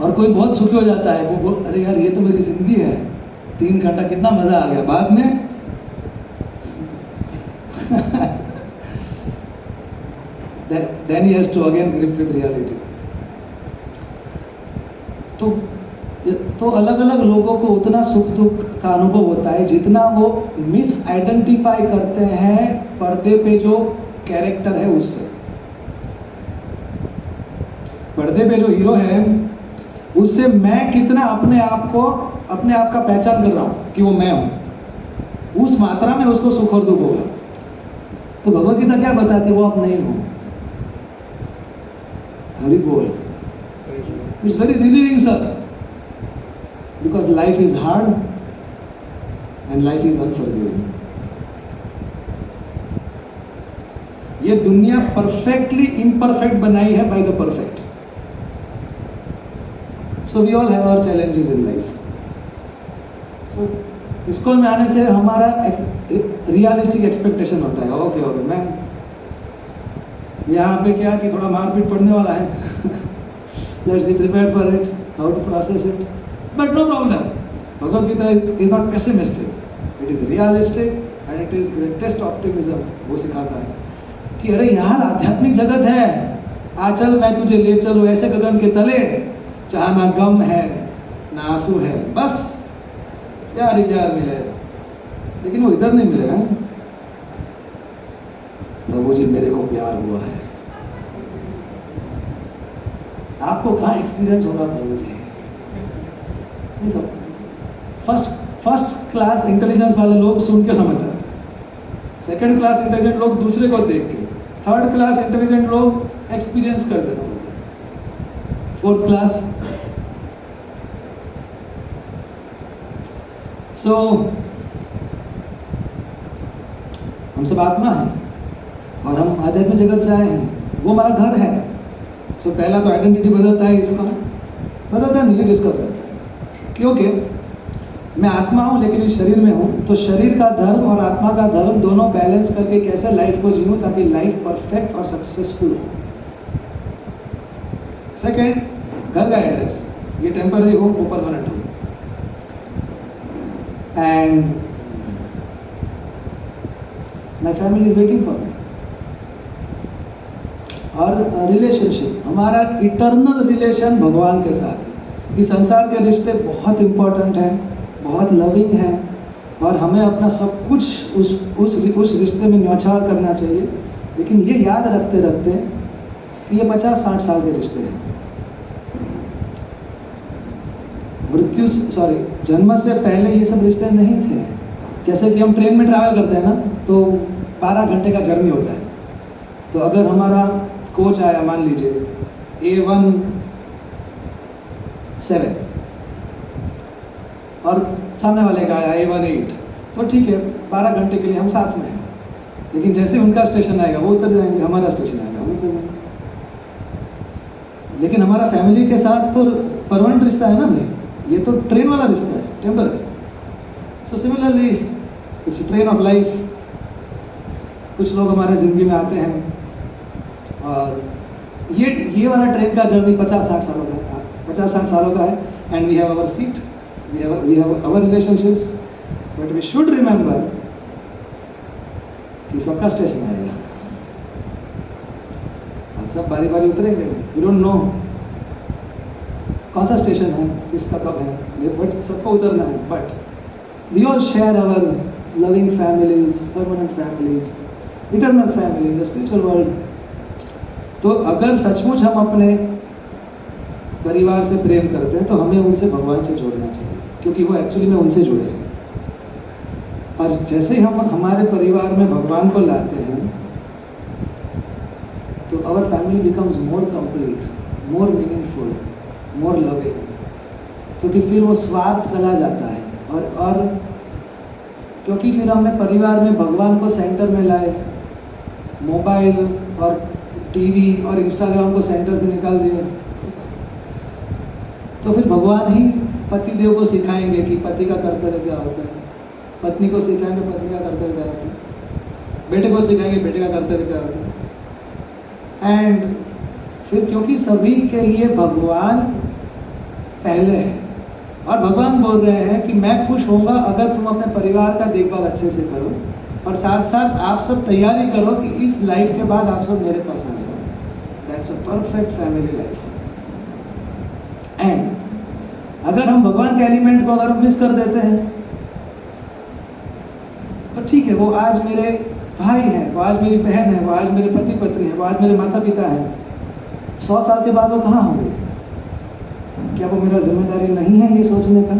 और कोई बहुत सुखी हो जाता है, वो अरे यार ये तो मेरी जिंदगी है, 3 घंटा कितना मजा आ गया, बाद में then he has to again grip with reality. तो अलग अलग लोगों को उतना सुख दुख का अनुभव होता है जितना वो मिस आइडेंटिफाई करते हैं पर्दे पे जो कैरेक्टर है उससे। पर्दे पे जो हीरो है उससे मैं कितना अपने आप का पहचान कर रहा हूं कि वो मैं हूं, उस मात्रा में उसको सुख और दुख होगा। तो भगवद गीता क्या बताती है, वो आप नहीं हो। हरि बोल। It's very relieving sir, because life is hard and life is unforgiving. ये दुनिया परफेक्टली इम्परफेक्ट बनाई है by the perfect. So we all have our challenges in life. So school में आने से हमारा रियलिस्टिक एक्सपेक्टेशन होता है, ओके ओके मैं यहाँ पे क्या कि थोड़ा मारपीट पड़ने वाला है, let's be prepared for it, how to process it, but no problem. Bhagavad Gita is not pessimistic, it is realistic and it is greatest optimism. वो सिखाता है कि अरे यार आध्यात्मिक जगत है, आ चल मैं तुझे ले चलूं ऐसे गगन के तले, जहाँ ना गम है ना आंसू है, बस प्यार ही प्यार मिले। लेकिन वो इधर नहीं मिलेगा। प्रभु जी मेरे को प्यार हुआ है, आपको कहाँ एक्सपीरियंस होगा प्रभु जी? नहीं सब फर्स्ट क्लास इंटेलिजेंस वाले लोग सुन के समझ जाते, सेकंड क्लास इंटेलिजेंट लोग दूसरे को देख के, थर्ड क्लास इंटेलिजेंट लोग एक्सपीरियंस करके समझते, फोर्थ क्लास। सो हम सब आत्मा है और हम आध्यात्मिक जगत से आए हैं, वो हमारा घर है। सो पहला तो आइडेंटिटी बदलता है, इसका बदलता नहीं, डिस्कवर करता है। क्योंकि मैं आत्मा हूँ लेकिन इस शरीर में हूँ, तो शरीर का धर्म और आत्मा का धर्म दोनों बैलेंस करके कैसे लाइफ को जीऊँ ताकि लाइफ परफेक्ट और सक्सेसफुल हो। सेकेंड, घर का एड्रेस, ये टेम्पररी हो वो परमानेंट हो। And my family is waiting for me. और रिलेशनशिप, हमारा इटर्नल रिलेशन भगवान के साथ है। इस संसार के रिश्ते बहुत इंपॉर्टेंट हैं, बहुत लविंग हैं, और हमें अपना सब कुछ उस रिश्ते में न्यौछावर करना चाहिए। लेकिन ये याद रखते रखते कि ये 50-60 साल के रिश्ते हैं। जन्म से पहले ये सब रिश्ते नहीं थे। जैसे कि हम ट्रेन में ट्रैवल करते हैं ना, तो 12 घंटे का जर्नी होता है। तो अगर हमारा कोच आया, मान लीजिए A17 और सामने वाले का आया A18, तो ठीक है 12 घंटे के लिए हम साथ में हैं। लेकिन जैसे उनका स्टेशन आएगा वो उतर जाएंगे, हमारा स्टेशन आएगा वो उतर जाएंगे। लेकिन हमारा फैमिली के साथ तो परमानेंट रिश्ता है ना भाई, ये तो ट्रेन वाला रिश्ता है, temporary. So similarly it's train of life. कुछ लोग हमारे ज़िंदगी में आते हैं और ये वाला ट्रेन का जर्नी 50-60 सालों का 50-60 सालों का है। And we have our seat, we have our relationships, but we should remember कि सबका स्टेशन आएगा और सब बारी बारी उतरेंगे। वी डोंट नो कौन सा स्टेशन है, किसका कब है, बट सबको उतरना है। But we all share our loving families, permanent families, eternal family in the spiritual world. तो अगर सचमुच हम अपने परिवार से प्रेम करते हैं तो हमें उनसे भगवान से जोड़ना चाहिए, क्योंकि वो एक्चुअली में उनसे जुड़े हैं। और जैसे ही हम हमारे परिवार में भगवान को लाते हैं तो our family becomes more complete, more meaningful, more loving, क्योंकि फिर वो स्वार्थ चला जाता है। और क्योंकि फिर हमने परिवार में भगवान को सेंटर में लाए, मोबाइल और टीवी और इंस्टाग्राम को सेंटर से निकाल दिए, तो फिर भगवान ही पति देव को सिखाएंगे कि पति का कर्तव्य क्या होता है, पत्नी को सिखाएंगे पत्नी का कर्तव्य क्या होता है, बेटे को सिखाएंगे बेटे का कर्तव्य क्या होता है। एंड फिर क्योंकि सभी के लिए भगवान पहले है। और भगवान बोल रहे हैं कि मैं खुश होऊंगा अगर तुम अपने परिवार का देखभाल अच्छे से करो, और साथ साथ आप सब तैयारी करो कि इस लाइफ के बाद आप सब मेरे पास आ जाओ। That's a perfect family life. And अगर हम भगवान के एलिमेंट को अगर हम मिस कर देते हैं तो ठीक है, वो आज मेरे भाई हैं, वो आज मेरी बहन है, वो आज मेरे पति पत्नी है, वो आज मेरे माता पिता हैं, 100 साल के बाद वो कहाँ होंगे? क्या वो मेरा जिम्मेदारी नहीं है ये सोचने का?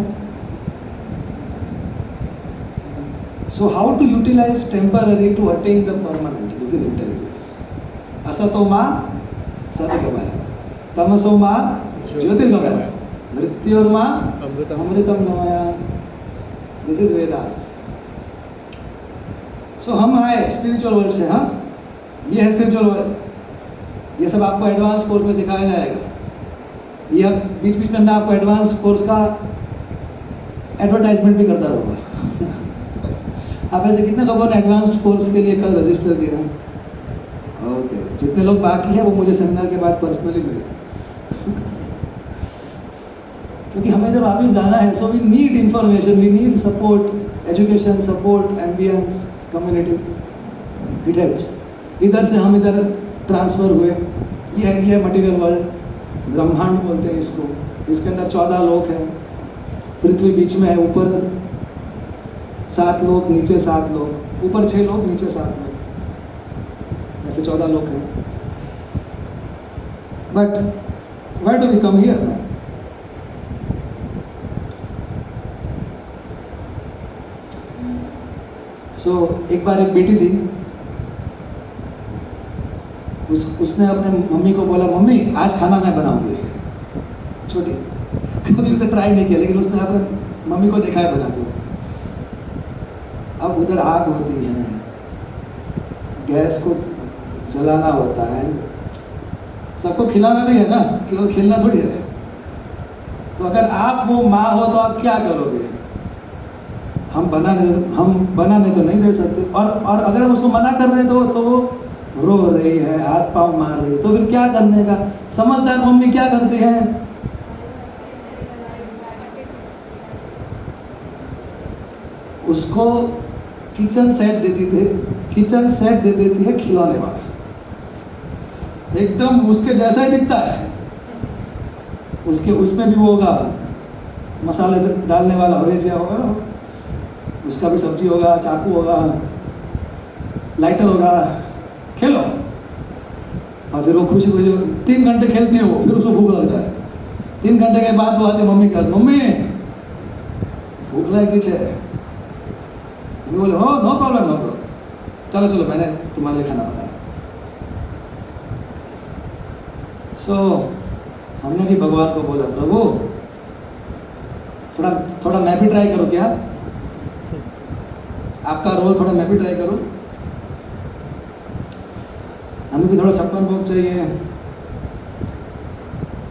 So how to utilize temporary to attain the permanent? This is intelligence. असतो मा सद्गमय, तमसो मा ज्योतिर्गमय, मृत्योर्मा अमृतम गमय। This is Vedas. So हम आए स्पिरिचुअल वर्ल्ड से, हाँ, ये है स्पिरिचुअल वर्ल्ड। ये सब आपको एडवांस कोर्स में सिखाया जाएगा। ये बीच बीच में मैं आपको एडवांस कोर्स का एडवर्टाइजमेंट भी करता रहूँगा। आप ऐसे कितने लोगों ने एडवांस कोर्स के लिए कल रजिस्टर किया? ओके, जितने लोग बाकी हैं वो मुझे सेमिनार के बाद पर्सनली मिले। क्योंकि हमें जब वापस जाना है, so we need information, we need support, education, support, ambience, community, it helps. इधर से हम इधर ट्रांसफर हुए। ये मटेरियल वर्ल्ड, ब्रह्मांड बोलते हैं इसको। इसके अंदर 14 लोक हैं, पृथ्वी बीच में है, ऊपर 7 लोक, नीचे 7 लोक, ऊपर 6 लोक, नीचे 7 लोक, ऐसे 14 लोक हैं। But why do we come here? So एक बार एक बेटी थी, उसने अपने मम्मी को बोला, मम्मी आज खाना मैं बनाऊंगी। छोटी, कभी उसे ट्राई नहीं किया, लेकिन उसने अपने मम्मी को देखा है बनाते हुए। अब उधर आग होती है, गैस को जलाना होता है, सबको खिलाना भी है ना, केवल खेलना थोड़ी है। तो अगर आप वो माँ हो तो आप क्या करोगे? हम बनाने तो नहीं दे सकते, और अगर हम उसको मना कर रहे हैं तो वो रो रही है, हाथ पांव मार रही है, तो फिर क्या करने का? समझदार मम्मी क्या करती है? उसको किचन सेट दे देती है खिलौने वाला, एकदम उसके जैसा ही दिखता है। उसमें भी वो होगा, मसाले डालने वाला हवेजिया होगा, उसका भी सब्जी होगा, चाकू होगा, लाइटर होगा, खेलो। और फिर वो खुशी 3 घंटे खेलती है वो, फिर उसको भूख लग जाए। 3 घंटे के बाद वो आती मम्मी के पास, मम्मी भूख लगी है। मम्मी बोले, हो नो प्रॉब्लम, चलो मैंने तुम्हारे लिए खाना बनाया। सो हमने भी भगवान को बोला, प्रभु थोड़ा मैं भी ट्राई करूँ क्या? आपका रोल थोड़ा मैं भी ट्राई करूँ। हमें भी थोड़ा 56 भोग चाहिए,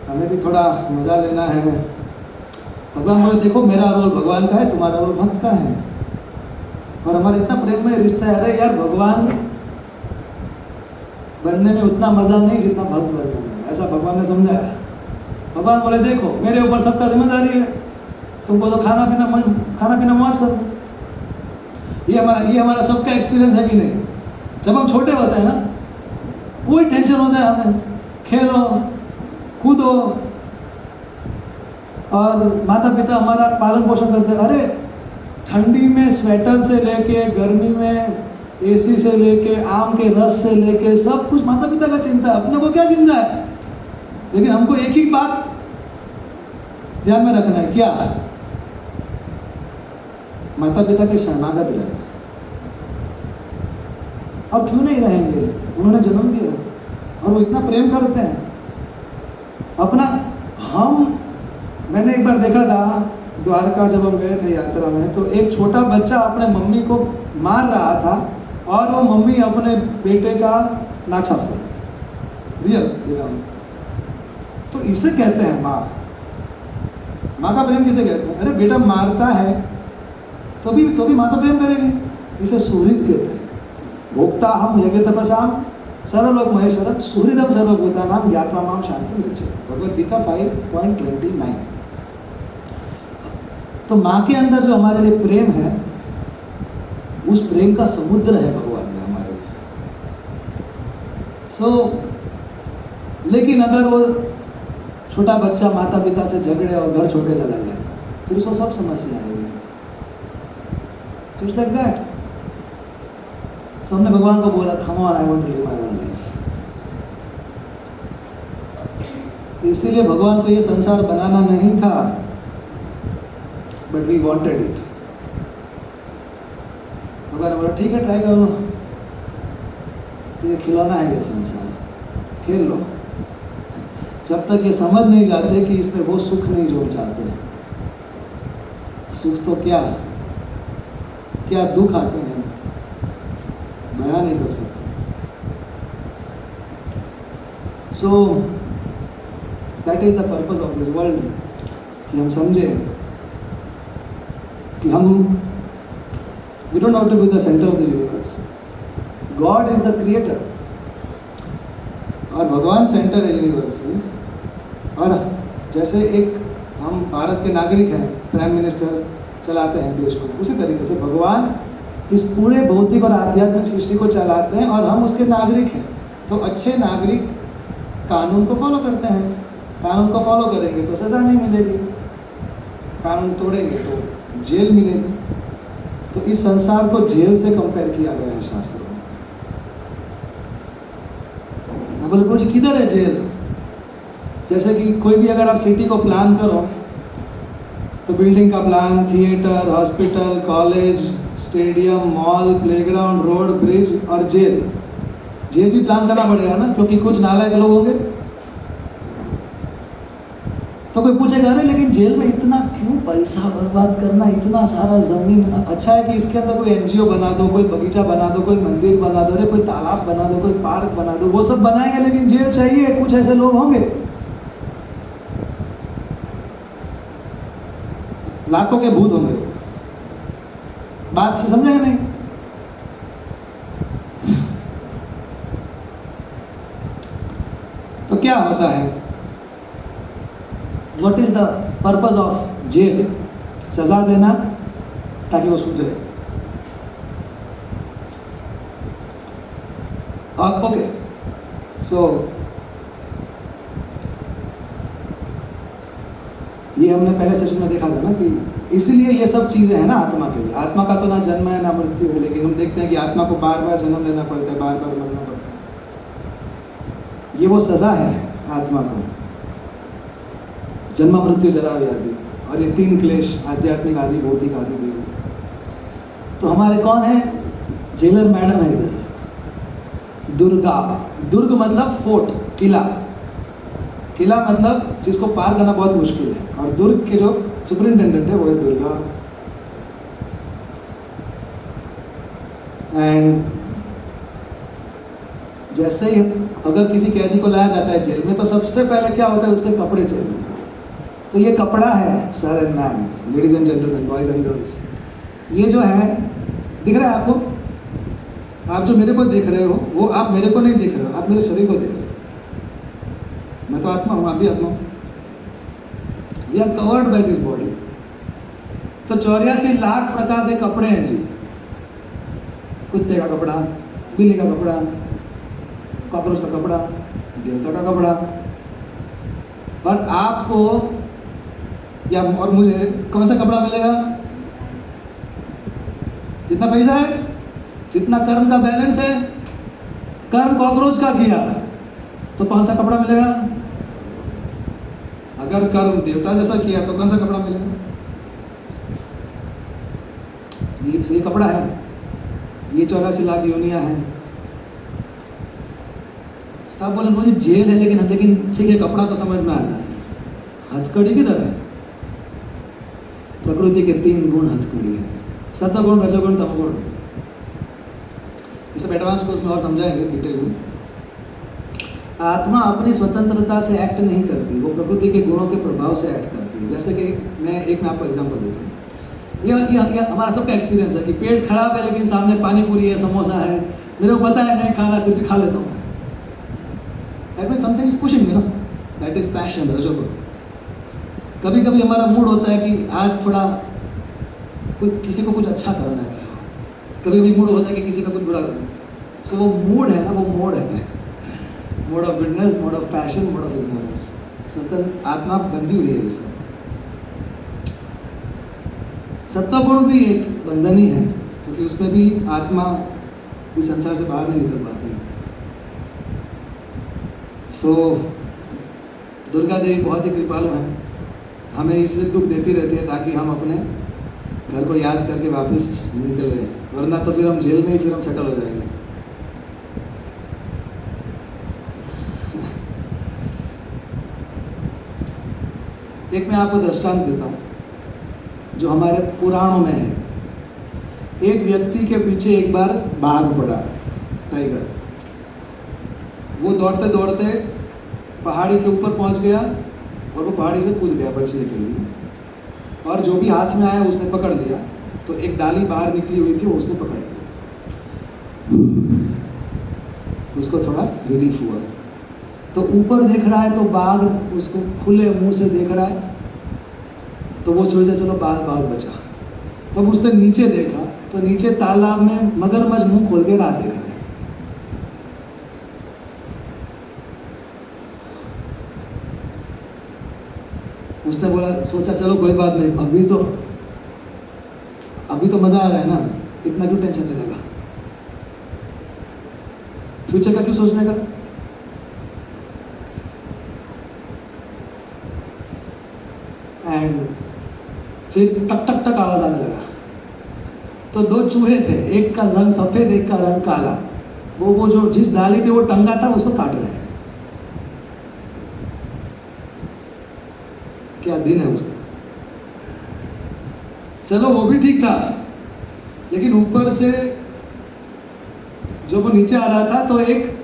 हमें भी थोड़ा मजा लेना है। भगवान बोले, देखो मेरा रोल भगवान का है, तुम्हारा रोल भक्त का है, और हमारा इतना प्रेम में रिश्ता है। अरे यार, भगवान बनने में उतना मजा नहीं जितना भक्त बनने में, ऐसा भगवान ने समझाया। भगवान बोले, देखो मेरे ऊपर सबका जिम्मेदारी है, तुमको तो खाना पीना मौज करो। ये हमारा सबका एक्सपीरियंस है कि नहीं? जब हम छोटे होते हैं ना, कोई टेंशन होता है हमें, खेलो कूदो, और माता पिता हमारा पालन पोषण करते हैं। अरे ठंडी में स्वेटर से लेके, गर्मी में एसी से लेके, आम के रस से लेके, सब कुछ माता पिता का चिंता है, अपने को क्या चिंता है? लेकिन हमको एक ही बात ध्यान में रखना है, क्या? माता पिता के शरणागत रहना। और क्यों नहीं रहेंगे? उन्होंने जन्म दिया और वो इतना प्रेम करते हैं अपना। मैंने एक बार देखा था द्वारका, जब हम गए थे यात्रा में, तो एक छोटा बच्चा अपने मम्मी को मार रहा था और वो मम्मी अपने बेटे का नाक साफ कर रियल देखा। तो इसे कहते हैं माँ का प्रेम किसे कहते हैं? अरे बेटा मारता है तो भी माँ तो प्रेम करेगी, इसे सुहृद कहते हैं। भोक्ता हम यज्ञ तपसाम सर्वलोक महेश्वरः सुहृदम सर्वभूतानां ज्ञात्वा मां शांतिं गच्छेत्। भगवद गीता 5.29। तो माँ के अंदर जो हमारे लिए प्रेम है, उस प्रेम का समुद्र है भगवान में हमारे लिए। लेकिन अगर वो छोटा बच्चा माता पिता से झगड़े और घर छोड़ के चला जाए, फिर उसको सब समस्या आएगी। Just like that. So हमने भगवान को बोला, come on, I want to live my own life. तो इसीलिए भगवान को ये संसार बनाना नहीं था, but we wanted it. भगवान बोला ठीक है, ट्राई करो, तो ये खिलौना है ये संसार, खेल लो। जब तक ये समझ नहीं जाते कि इसमें वो सुख नहीं जो चाहते हैं। सुख तो क्या दुख आते हैं, बयान नहीं कर सकते। So that is the purpose of this world, कि हम समझें कि हम we don't have to be the centre of the universe. God is the creator और भगवान सेंटर है यूनिवर्स से। और जैसे एक हम भारत के नागरिक हैं, प्राइम मिनिस्टर चलाते हैं देश को, उसी तरीके से भगवान इस पूरे भौतिक और आध्यात्मिक सृष्टि को चलाते हैं और हम उसके नागरिक हैं। तो अच्छे नागरिक कानून को फॉलो करते हैं, कानून को फॉलो करेंगे तो सज़ा नहीं मिलेगी, कानून तोड़ेंगे तो जेल मिलेगी। तो इस संसार को जेल से कंपेयर किया गया है शास्त्रों में। बोले जी किधर है जेल? जैसे कि कोई भी अगर आप सिटी को प्लान करो तो बिल्डिंग का plan, theatre, hospital, college, stadium, mall, playground, road, bridge और जेल भी प्लान करना पड़ेगा ना, क्योंकि कुछ नालायक लोग होंगे। तो कोई पूछेगा अरे लेकिन जेल में इतना क्यों पैसा बर्बाद करना, इतना सारा जमीन, अच्छा है कि इसके अंदर कोई एनजीओ बना दो, कोई बगीचा बना दो, कोई मंदिर बना दो, अरे कोई तालाब बना दो, कोई पार्क बना दो, वो सब बनाएंगे लेकिन जेल चाहिए। कुछ ऐसे लोग होंगे, लाखों के भूत होंगे। बात से समझेगा नहीं? तो क्या होता है, what is the purpose of jail? सजा देना ताकि वो सुधरे। ओके, सो ये हमने पहले सेशन में देखा था ना कि इसीलिए ये सब चीजें हैं ना आत्मा के लिए। आत्मा का तो ना जन्म है ना मृत्यु है, लेकिन हम देखते हैं कि आत्मा को बार बार जन्म लेना पड़ता है, बार बार मरना पड़ता है। ये वो सजा है आत्मा को, जन्म मृत्यु जरा व्याधि, और ये तीन क्लेश, आध्यात्मिक आदि, भौतिक आदि, दैविक। तो हमारे कौन है? जेलर मैडम है इधर, दुर्गा। दुर्ग मतलब फोर्ट, किला। किला मतलब जिसको पार करना बहुत मुश्किल है, और दुर्ग के जो सुपरिंटेंडेंट है वो है दुर्गा। एंड जैसे ही अगर किसी कैदी को लाया जाता है जेल में, तो सबसे पहले क्या होता है, उसके कपड़े चाहिए। तो ये कपड़ा है sir and ma'am, ladies and gentleman, boys and girls. ये जो है दिख रहा है आपको? आप जो मेरे को देख रहे हो वो आप मेरे को नहीं देख रहे हो, आप मेरे शरीर को देख रहे हो। मैं तो आत्मा हूँ, आप भी आत्मा हूँ। We are covered by this body. तो 84 लाख प्रकार के कपड़े हैं जी। कुत्ते का कपड़ा, बिल्ली का कपड़ा, कॉकरोच का कपड़ा, देवता का कपड़ा। और आपको या और मुझे कौन सा कपड़ा मिलेगा? जितना पैसा है, जितना कर्म का बैलेंस है। कर्म कॉकरोच का किया तो कौन सा कपड़ा मिलेगा? अगर कर्म देवता जैसा किया तो कौन सा कपड़ा मिलेगा? ये कपड़ा है, ये 84 लाख योनियां हैं। तो आप बोले मुझे जेल है, लेकिन ठीक है, कपड़ा तो समझ में आता है। हथकड़ी किधर है? प्रकृति के 3 गुण हथकड़ी है, सत्वगुण, रजोगुण, तमोगुण। इसे एडवांस कोर्स में और समझाएंगे डिटेल में। आत्मा अपनी स्वतंत्रता से एक्ट नहीं करती, वो प्रकृति के गुणों के प्रभाव से एक्ट करती है। जैसे कि मैं आपको एग्जांपल देता हूँ। यह हमारा सबका एक्सपीरियंस है कि पेट खराब है लेकिन सामने पानी पूरी है, समोसा है, मेरे को पता है नहीं खाना, फिर भी खा लेता हूँ। That means something is pushing me, no, that is passion, रजोगुण। कभी कभी हमारा मूड होता है कि आज थोड़ा कोई किसी को कुछ अच्छा करना है, कभी कभी मूड होता है कि किसी का कुछ बुरा करना। सो वो मूड है ना, वो मोड है, mode of goodness, mode of passion, mode of ignorance. सतन आत्मा बंधी हुई है इससे। सत्वगुण भी एक बंधन ही है, क्योंकि उसमें भी आत्मा इस संसार से बाहर नहीं निकल पाती। सो दुर्गा देवी बहुत ही कृपालु हैं, हमें इससे दुख देती रहती है ताकि हम अपने घर को याद करके वापस निकले, वरना तो फिर हम जेल में ही फिर हम सेटल हो जाएंगे। एक मैं आपको दृष्टांत देता हूँ जो हमारे पुराणों में है। एक व्यक्ति के पीछे एक बार बाघ पड़ा, टाइगर। वो दौड़ते दौड़ते पहाड़ी के ऊपर पहुंच गया और वो पहाड़ी से कूद गया बचने के लिए, और जो भी हाथ में आया उसने पकड़ लिया। तो एक डाली बाहर निकली हुई थी, वो उसने पकड़ लिया, उसको थोड़ा रिलीफ हुआ। तो ऊपर देख रहा है तो बाघ उसको खुले मुंह से देख रहा है, तो वो सोचा चलो बाघ बचा। तब उसने नीचे देखा तो नीचे तालाब में मगरमच्छ मुंह खोल के राह देख रहा है। उसने बोला, सोचा चलो कोई बात नहीं, अभी तो मजा आ रहा है ना, इतना क्यों टेंशन लेने का, फ्यूचर का क्यों सोचने का। एंड फिर टक टक टक आवाज आने लगा। तो दो चूहे थे, एक का रंग सफेद, एक का रंग काला। वो जो जिस डाली पे वो टंगा था उसको काट रहे हैं। क्या दिन है उसका। चलो वो भी ठीक था, लेकिन ऊपर से जब वो नीचे आ रहा था तो एक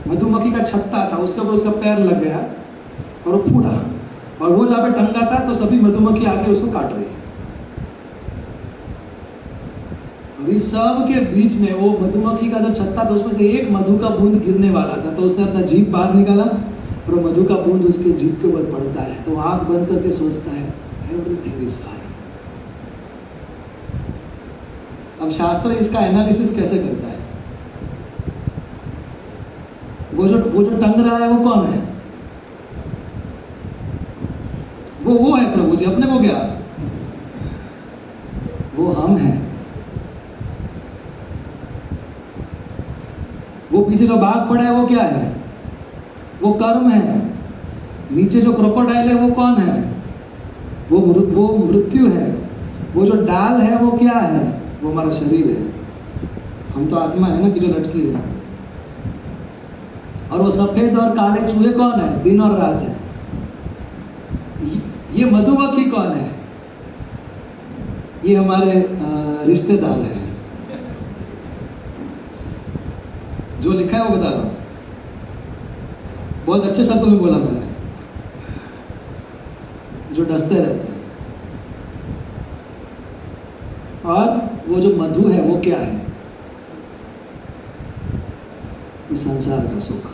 मधुमक्खी का छत्ता था, उसके ऊपर उसका पैर लग गया और वो फूटा, और वो जहाँ पे टंगा था तो सभी मधुमक्खी आके उसको काट रही। और इस सब के बीच में वो मधुमक्खी का जो छत्ता था उसमें से एक मधु का बूंद गिरने वाला था। तो उसने अपना जीभ बाहर निकाला और मधु का बूंद उसके जीभ के ऊपर पड़ता है, तो आंख बंद करके सोचता है एवरीथिंग इज फाइन। अब शास्त्र इसका एनालिसिस कैसे करता है। वो जो टंग रहा है वो कौन है। वो है प्रभु जी, अपने को क्या, वो हम हैं। वो पीछे जो बाघ पड़ा है वो क्या है, वो कर्म है। नीचे जो क्रोकोडाइल है वो कौन है, वो मृत्यु है। वो जो डाल है वो क्या है, वो हमारा शरीर है। हम तो आत्मा है ना कि जो लटकी है। और वो सफेद और काले चूहे कौन है, दिन और रात है। ये मधुमक्खी कौन है, ये हमारे रिश्तेदार हैं। जो लिखा है वो बता रहा हूं, बहुत अच्छे शब्दों में बोला मैंने। जो डसते रहते हैं। और वो जो मधु है वो क्या है, इस संसार का सुख,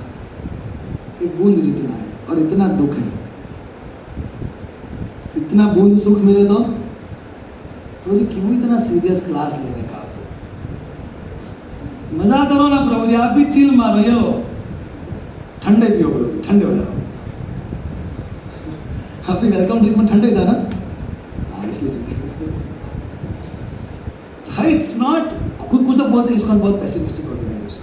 एक बूंद जितना है और इतना दुख है। इतना बूंद सुख मिले तो जी क्यों इतना सीरियस क्लास लेने का। आपको मजा करो ना प्रभु जी, आप भी चिल मारो। ये लो ठंडे पियो प्रभु, ठंडे हो जाओ। आपके वेलकम ड्रिंक में ठंडे था ना, इसलिए भाई इट्स नॉट। कुछ तो बोलते इसको बहुत पेसिमिस्टिक ऑर्गेनाइजेशन।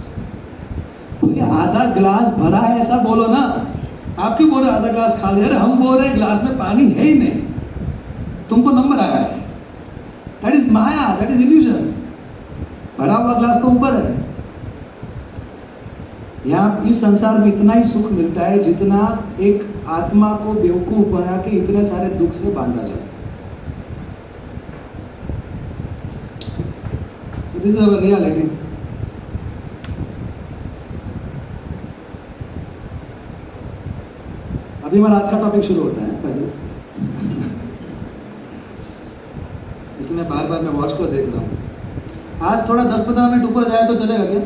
आधा ग्लास भरा है ऐसा बोलो ना। आप क्यों बोल रहे आधा ग्लास खा लिया। अरे हम बोल रहे ग्लास में पानी है ही नहीं, तुमको नंबर आया है। That is Maya, that is illusion. भरा हुआ ग्लास तो ऊपर है। यहाँ इस संसार में इतना ही सुख मिलता है जितना एक आत्मा को बेवकूफ बना के इतने सारे दुख से बांधा जाए। So this is our reality. अभी हमारा आज का टॉपिक शुरू होता है पहले, इसलिए मैं बार बार मैं वॉच को देख रहा हूँ। आज थोड़ा 10-15 मिनट ऊपर जाए तो चलेगा क्या।